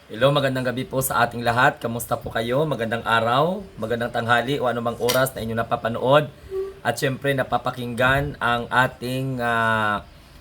Hello, magandang gabi po sa ating lahat. Kamusta po kayo? Magandang araw, magandang tanghali o anumang oras na inyo napapanood. At syempre napapakinggan ang ating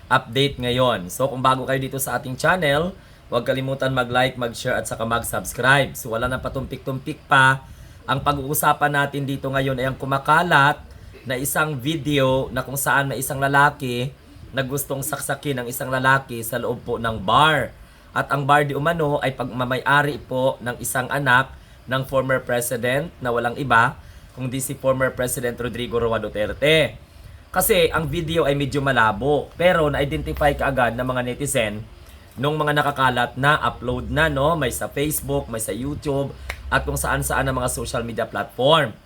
update ngayon. So kung bago kayo dito sa ating channel, huwag kalimutan mag-like, mag-share at saka mag-subscribe. So wala nang patumpik-tumpik pa. Ang pag-uusapan natin dito ngayon ay ang kumakalat na isang video na kung saan may isang lalaki na gustong saksakin ng isang lalaki sa loob po ng bar. At ang bar di umano ay pagmamayari po ng isang anak ng former president na walang iba kundi si former President Rodrigo Roa Duterte. Kasi ang video ay medyo malabo pero na-identify kaagad ng mga netizen nung mga nakakalat na upload na, no? May sa Facebook, may sa YouTube at kung saan-saan ang mga social media platform.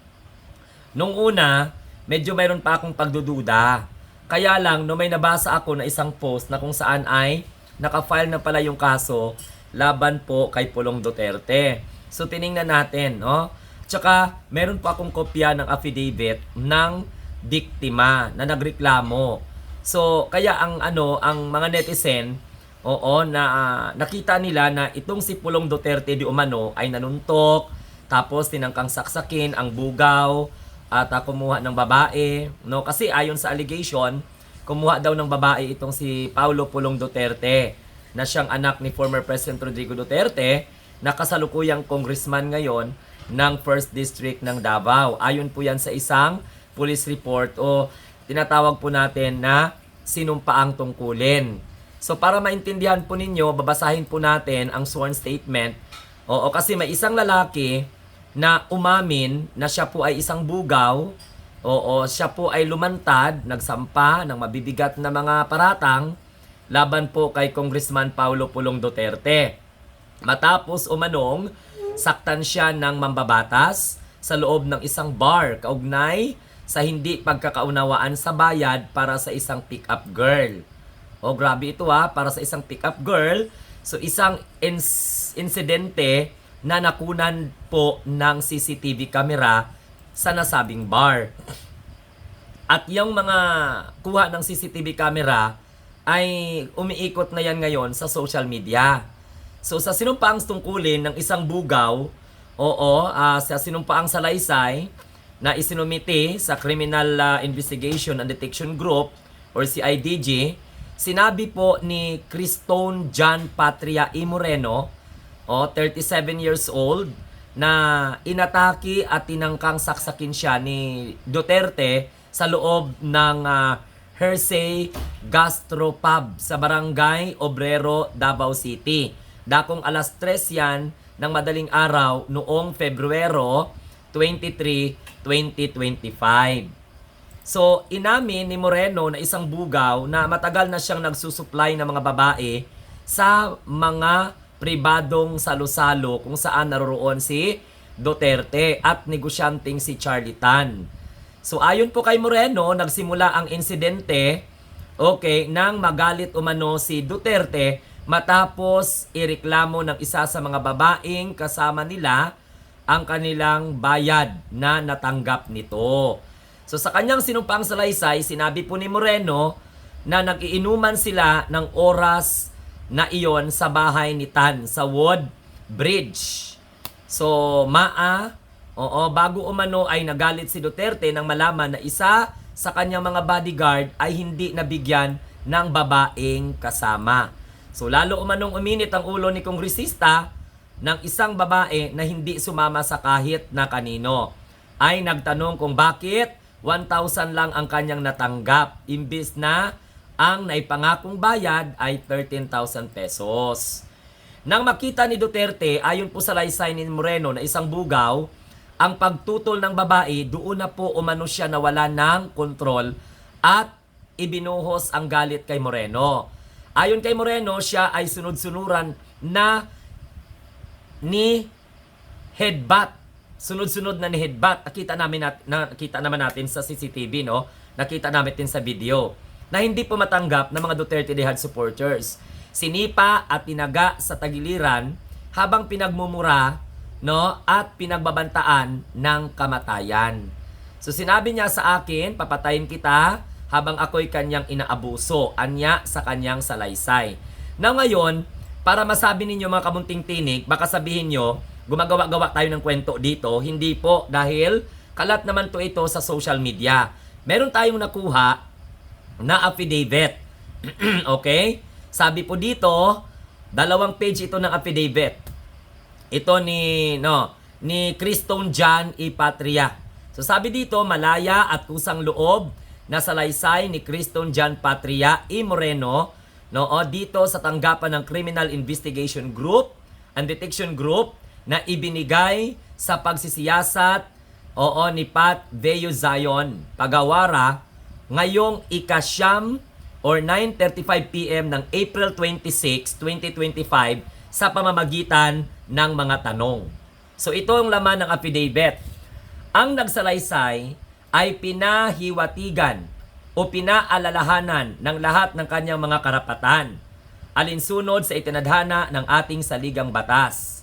Nung una, medyo mayroon pa akong pagdududa. Kaya lang, no, may nabasa ako na isang post na kung saan ay naka-file na pala yung kaso laban po kay Pulong Duterte. So tiningnan natin, no? Tsaka meron po akong kopya ng affidavit ng biktima na nagreklamo. So kaya ang mga netizen, nakita nila na itong si Pulong Duterte di umano ay nanuntok, tapos tinangkang saksakin ang bugaw at kumuha ng babae, no? Kasi ayon sa allegation, kumuha daw ng babae itong si Paulo Pulong Duterte na siyang anak ni former President Rodrigo Duterte na kasalukuyang congressman ngayon ng 1st District ng Davao. Ayon po yan sa isang police report o tinatawag po natin na sinumpaang tungkulin. So para maintindihan po ninyo, babasahin po natin ang sworn statement. Kasi may isang lalaki na umamin na siya po ay isang bugaw. Siya po ay lumantad, nagsampa ng mabibigat na mga paratang laban po kay Congressman Paulo Pulong Duterte. Matapos umanong, saktan siya ng mambabatas sa loob ng isang bar kaugnay sa hindi pagkakaunawaan sa bayad para sa isang pick-up girl. Grabe ito para sa isang pick-up girl. So isang insidente na nakunan po ng CCTV camera sa nasabing bar. At yung mga kuha ng CCTV camera ay umiikot na yan ngayon sa social media. So sa sinumpaang tungkulin ng isang bugaw, sa sinumpaang salaysay na isinumiti sa Criminal Investigation and Detection Group or CIDG, sinabi po ni Cristone John Patria E. Moreno, 37 years old, na inatake at tinangkang saksakin siya ni Duterte sa loob ng Hersey Gastropub sa Barangay Obrero, Davao City. Dakong alas 3 yan ng madaling araw noong Pebrero 23, 2025. So, inamin ni Moreno na isang bugaw na matagal na siyang nagsusupply ng mga babae sa mga pribadong salo-salo kung saan naroroon si Duterte at negosyanteng si Charlie Tan. So ayon po kay Moreno, nagsimula ang insidente nang magalit umano si Duterte matapos ireklamo ng isa sa mga babaeng kasama nila ang kanilang bayad na natanggap nito. So sa kanyang sinumpang salaysay, sinabi po ni Moreno na nagiinuman sila ng oras na iyon sa bahay ni Tan sa Wood Bridge. So, bago umano ay nagalit si Duterte nang malaman na isa sa kanyang mga bodyguard ay hindi nabigyan ng babaeng kasama. So, lalo umanong uminit ang ulo ni kongresista ng isang babae na hindi sumama sa kahit na kanino. Ay nagtanong kung bakit 1,000 lang ang kanyang natanggap imbis na ang naipangakong bayad ay 13,000 pesos. Nang makita ni Duterte, ayon po sa laysay ni Moreno na isang bugaw, ang pagtutol ng babae, doon na po umano siya nawala ng kontrol at ibinuhos ang galit kay Moreno. Ayon kay Moreno, siya ay sunod-sunuran na ni headbutt. Sunod-sunod na ni headbutt. Nakita naman natin sa CCTV, no? Nakita namin din sa video na hindi po matanggap ng mga Duterte Dehad supporters. Sinipa at tinaga sa tagiliran habang pinagmumura, no, at pinagbabantaan ng kamatayan. So sinabi niya sa akin, papatayin kita habang ako'y kanyang inaabuso, anya sa kanyang salaysay. Na ngayon, para masabi ninyo mga kabunting tinig, baka sabihin nyo, gumagawa-gawa tayo ng kwento dito. Hindi po, dahil kalat naman to ito sa social media. Meron tayong nakuha na affidavit. Okay? Sabi po dito, 2 page ito ng affidavit. Ito ni Cristone John E. Patria. So sabi dito, malaya at kusang loob na salaysay ni Cristone John Patria E. Moreno dito sa tanggapan ng Criminal Investigation Group and Detection Group na ibinigay sa pagsisiyasat ni Pat Veo Zion Pagawara ngayong ika-9 or 9:35 PM ng April 26, 2025 sa pamamagitan ng mga tanong. So ito ang laman ng affidavit. Ang nagsalaysay ay pinahiwatigan o pinaalalahanan ng lahat ng kanyang mga karapatan alinsunod sa itinadhana ng ating saligang batas.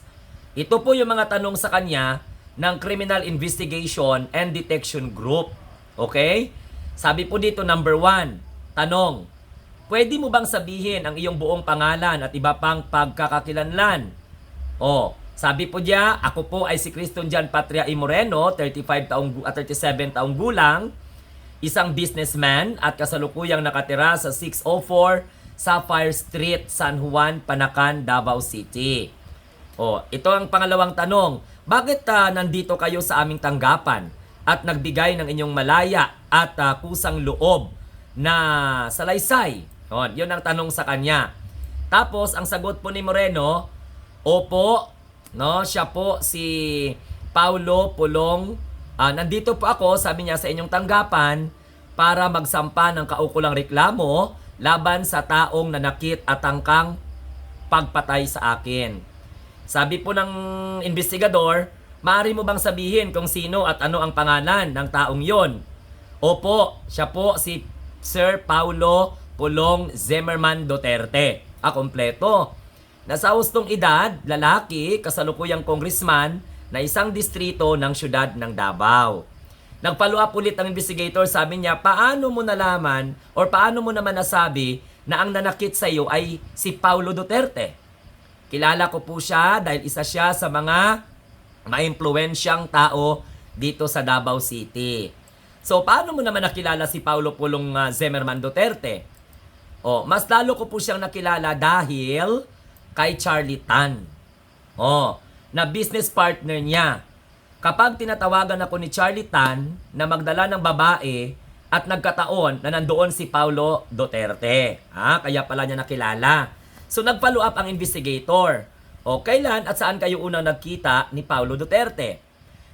Ito po yung mga tanong sa kanya ng Criminal Investigation and Detection Group. Okay? Sabi po dito, number 1, tanong, pwede mo bang sabihin ang iyong buong pangalan at iba pang pagkakakilanlan? Sabi po niya, ako po ay si Cristone John Patria E. Moreno, 37 taong gulang, isang businessman at kasalukuyang nakatira sa 604 Sapphire Street, San Juan, Panacan, Davao City. Ito ang pangalawang tanong. Bakit nandito kayo sa aming tanggapan at nagbigay ng inyong malaya at kusang loob na salaysay? Yun ang tanong sa kanya. Tapos, ang sagot po ni Moreno, opo, siya po si Paulo Pulong. Nandito po ako, sabi niya, sa inyong tanggapan para magsampa ng kaukulang reklamo laban sa taong nanakit at tangkang pagpatay sa akin. Sabi po ng investigador, maaari mo bang sabihin kung sino at ano ang pangalan ng taong yon? Opo, siya po si Sir Paulo Pulong Zimmerman Duterte. Kompleto. Nasa hustong edad, lalaki, kasalukuyang congressman na isang distrito ng syudad ng Davao. Nag-follow up ulit ang investigator, sabi niya, paano mo nalaman or paano mo naman nasabi na ang nanakit sa iyo ay si Paulo Duterte? Kilala ko po siya dahil isa siya sa mga maimpluwensyang tao dito sa Davao City. So, paano mo naman nakilala si Paulo Pulong Zimmerman Duterte? Mas lalo ko po siyang nakilala dahil kay Charlie Tan. Na business partner niya. Kapag tinatawagan ako ni Charlie Tan na magdala ng babae at nagkataon na nandoon si Paulo Duterte. Kaya pala niya nakilala. So nag-follow up ang investigator. Kailan at saan kayo unang nagkita ni Paulo Duterte?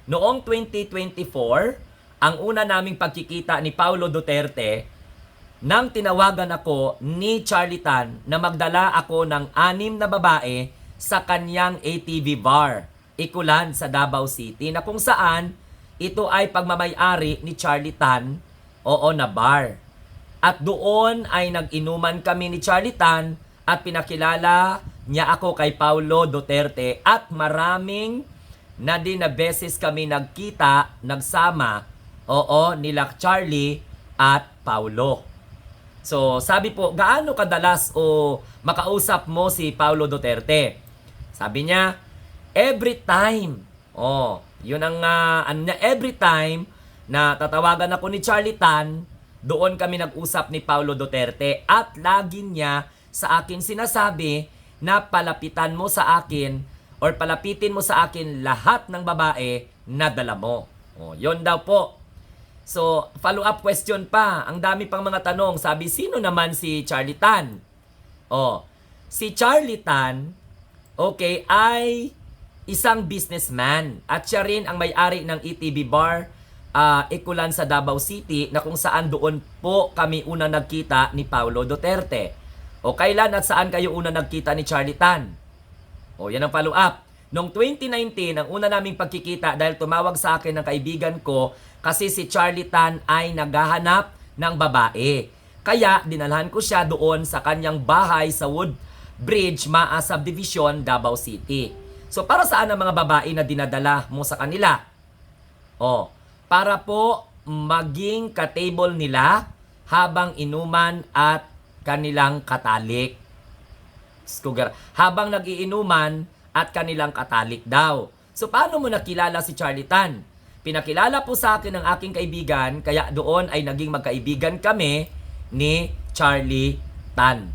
Noong 2024, ang una naming pagkikita ni Paulo Duterte nang tinawagan ako ni Charlie Tan na magdala ako ng 6 na babae sa kanyang ATV bar, Ikulan sa Davao City, na kung saan ito ay pagmamayari ni Charlie Tan, na bar. At doon ay nag-inuman kami ni Charlie Tan at pinakilala niya ako kay Paulo Duterte at maraming na beses kami nagkita, nagsama, nila Charlie at Paulo. So, sabi po, gaano kadalas makausap mo si Paulo Duterte? Sabi niya, every time. Yun ang every time na tatawagan ako ni Charlie Tan, doon kami nag-usap ni Paulo Duterte at lagi niya sa akin sinasabi na palapitan mo sa akin or palapitin mo sa akin lahat ng babae na dala mo. Yun daw po. So, follow-up question pa. Ang dami pang mga tanong. Sabi, sino naman si Charlie Tan? Si Charlie Tan, ay isang businessman. At siya rin ang may-ari ng ETV Bar, Ikulan sa Davao City, na kung saan doon po kami unang nagkita ni Paulo Duterte. Kailan at saan kayo unang nagkita ni Charlie Tan? Yan ang follow-up. Noong 2019, ang una naming pagkikita dahil tumawag sa akin ng kaibigan ko kasi si Charlie Tan ay naghahanap ng babae. Kaya dinalhan ko siya doon sa kanyang bahay sa Woodbridge, Maa Subdivision, Davao City. So para saan ang mga babae na dinadala mo sa kanila? Para po maging ka-table nila habang inuman at kanilang katalik. Cougar. Habang nagiinuman at kanilang katalik daw. So paano mo nakilala si Charlie Tan? Pinakilala po sa akin ng aking kaibigan, kaya doon ay naging magkaibigan kami ni Charlie Tan.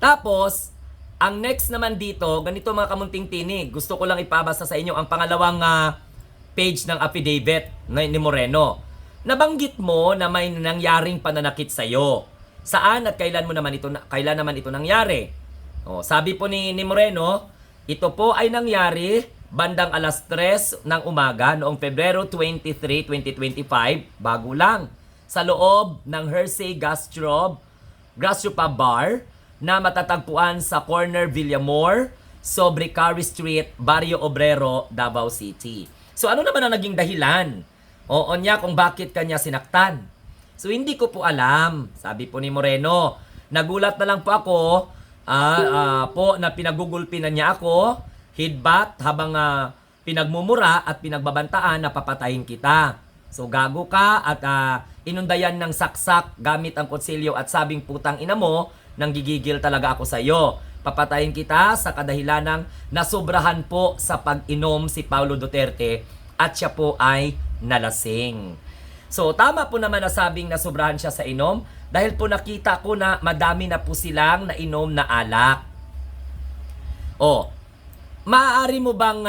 Tapos, ang next naman dito, ganito mga kamunting tinig, gusto ko lang ipabasa sa inyo ang pangalawang page ng affidavit ni Moreno. Nabanggit mo na may nangyaring pananakit sa iyo. Saan at kailan naman ito nangyari? Sabi po ni Moreno, ito po ay nangyari bandang alas 3 ng umaga noong Pebrero 23, 2025, bago lang, sa loob ng Hersey Gastropub Bar na matatagpuan sa corner Villamor, Sobricari Street, Barrio Obrero, Davao City. So ano naman ang naging dahilan? Niya kung bakit kanya sinaktan. So hindi ko po alam, sabi po ni Moreno. Nagulat na lang po ako na pinagugulpinan niya ako, hidbat, habang pinagmumura at pinagbabantaan na papatayin kita. So gago ka at inundayan ng saksak gamit ang kutsilyo at sabing putang ina mo, nang gigigil talaga ako sa iyo. Papatayin kita sa kadahilanang nasobrahan po sa pag-inom si Paulo Duterte at siya po ay nalasing. So tama po naman na sabing nasobrahan siya sa inom dahil po nakita ko na madami na po silang nainom na alak. Maaari mo bang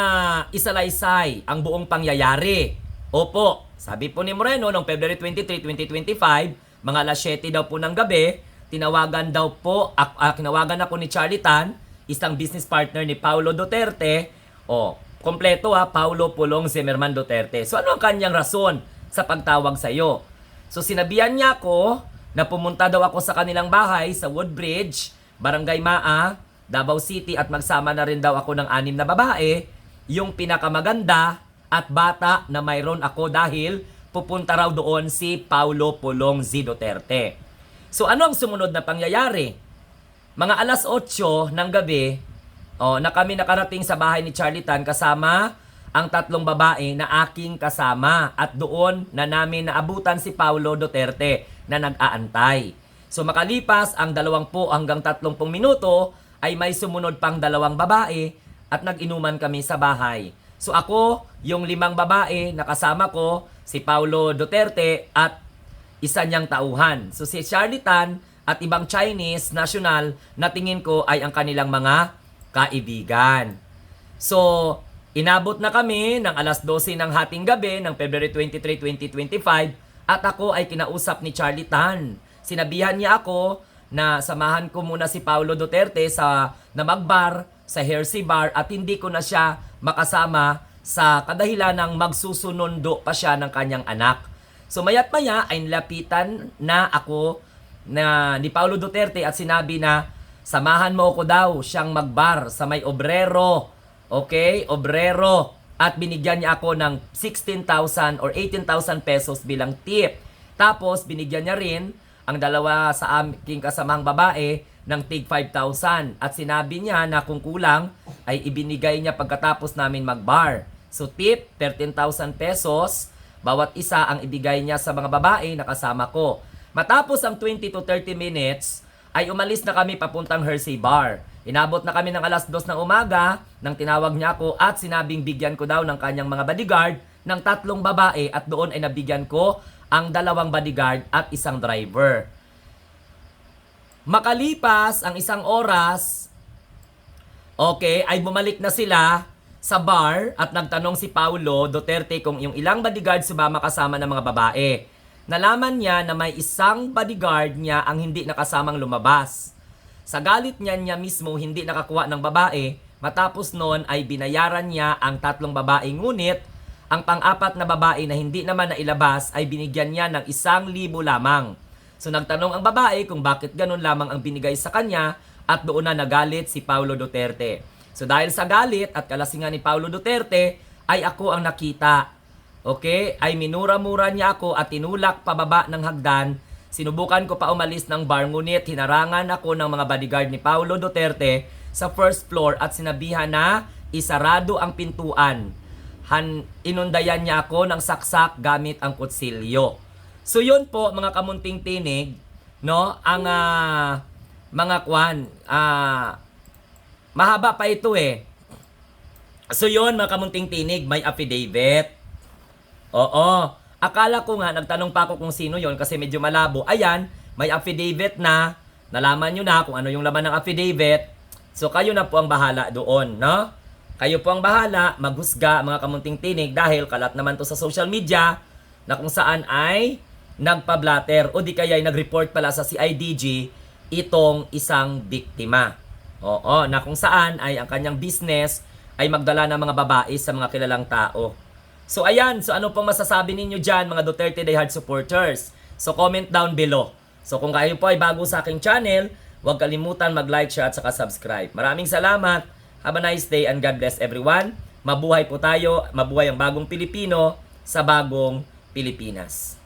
isalaysay ang buong pangyayari? Opo, sabi po ni Moreno noong February 23, 2025, mga alas 7 daw po ng gabi, tinawagan ako ni Charlie Tan, isang business partner ni Paulo Duterte. Kompleto Paulo Pulong Zimmerman Duterte. So ano ang kanyang rason sa pagtawag sa iyo? So sinabihan niya ako na pumunta daw ako sa kanilang bahay sa Woodbridge, Barangay Maa, Davao City at magsama na rin daw ako ng 6 na babae, yung pinakamaganda at bata na mayroon ako dahil pupunta raw doon si Paulo Pulong Z. Duterte. So ano ang sumunod na pangyayari? Mga alas 8 ng gabi, na kami nakarating sa bahay ni Charlie Tan kasama ang 3 babae na aking kasama at doon na namin naabutan si Paulo Duterte na nag-aantay. So makalipas ang 20 hanggang 30 minuto ay may sumunod pang 2 babae at nag-inuman kami sa bahay. So ako, yung 5 babae na kasama ko, si Paulo Duterte at isa niyang tauhan. So si Charlie Tan at ibang Chinese national na tingin ko ay ang kanilang mga kaibigan. So inabot na kami ng alas 12 ng hating gabi ng February 23, 2025 at ako ay kinausap ni Charlie Tan. Sinabihan niya ako na samahan ko muna si Paulo Duterte na magbar sa Hersey Bar at hindi ko na siya makasama sa kadahilanang magsusunundo pa siya ng kanyang anak. So maya't maya ay nilapitan na ako ni Paulo Duterte at sinabi na samahan mo ako daw siyang magbar sa may Obrero. Okay? Obrero. At binigyan niya ako ng 16,000 or 18,000 pesos bilang tip. Tapos binigyan niya rin ang 2 sa aking kasamang babae ng tig 5,000. At sinabi niya na kung kulang ay ibinigay niya pagkatapos namin magbar. So tip, 13,000 pesos. Bawat isa ang ibigay niya sa mga babae na kasama ko. Matapos ang 20 to 30 minutes, ay umalis na kami papuntang Hersey Bar. Inabot na kami ng alas 2 ng umaga nang tinawag niya ako at sinabing bigyan ko daw ng kanyang mga bodyguard ng 3 babae at doon ay nabigyan ko ang 2 bodyguard at isang driver. Makalipas ang 1 oras, ay bumalik na sila sa bar at nagtanong si Paulo Duterte kung yung ilang bodyguard sumama kasama ng mga babae. Nalaman niya na may isang bodyguard niya ang hindi nakasamang lumabas. Sa galit niya mismo hindi nakakuha ng babae, matapos noon ay binayaran niya ang 3 babae ngunit ang pang-4 na babae na hindi naman nailabas ay binigyan niya ng 1,000 lamang. So nagtanong ang babae kung bakit ganun lamang ang binigay sa kanya at doon na nagalit si Paulo Duterte. So dahil sa galit at kalasingan ni Paulo Duterte, ay ako ang nakita. Ay minura-mura niya ako at tinulak pababa ng hagdan. Sinubukan ko pa umalis ng bar ngunit hinarangan ako ng mga bodyguard ni Paulo Duterte sa first floor at sinabihan na isarado ang pintuan. Inundayan niya ako ng saksak gamit ang kutsilyo. So yun po mga kamunting tinig, no? Ang mga kwan, mahaba pa ito eh. So yun, mga kamunting tinig, may affidavit. Oo. Akala ko nga, nagtanong pa ako kung sino yon kasi medyo malabo. Ayan, may affidavit na. Nalaman nyo na kung ano yung laman ng affidavit. So kayo na po ang bahala doon, no? Kayo po ang bahala, maghusga mga kamunting tinig dahil kalat naman to sa social media na kung saan ay nagpa-blatter o di kaya ay nag-report pala sa CIDG itong isang biktima. Oo, na kung saan ay ang kanyang business ay magdala ng mga babae sa mga kilalang tao. So ayan, so ano pong masasabi ninyo dyan mga Duterte Die Hard supporters? So comment down below. So kung kayo po ay bago sa aking channel, huwag kalimutan mag-like, share at saka subscribe. Maraming salamat. Have a nice day and God bless everyone. Mabuhay po tayo, mabuhay ang bagong Pilipino sa bagong Pilipinas.